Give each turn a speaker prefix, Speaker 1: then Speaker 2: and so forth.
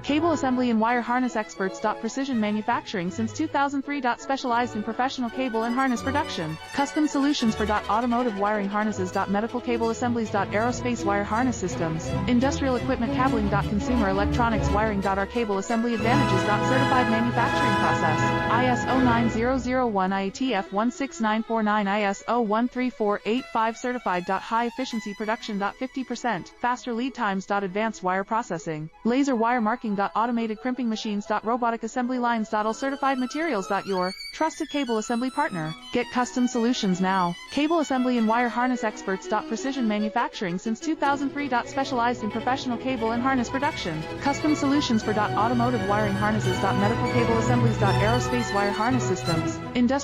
Speaker 1: Cable assembly and wire harness experts. Precision manufacturing since 2003. Specialized in professional cable and harness production. Custom solutions for automotive wiring harnesses. Medical cable assemblies. Aerospace wire harness systems. Industrial equipment cabling. Consumer electronics wiring. Our cable assembly advantages. Certified manufacturing process. ISO 9001 IATF 16949 ISO 13485 certified. High efficiency production. 50% faster lead times. Advanced wire processing. Laser wire marking. Automated crimping machines. Robotic assembly lines. All certified materials. Your trusted cable assembly partner. Get custom solutions now. Cable assembly and wire harness experts. Precision manufacturing since 2003. Specialized in professional cable and harness production. Custom solutions for automotive wiring harnesses. Medical cable assemblies. Aerospace wire harness systems. Industrial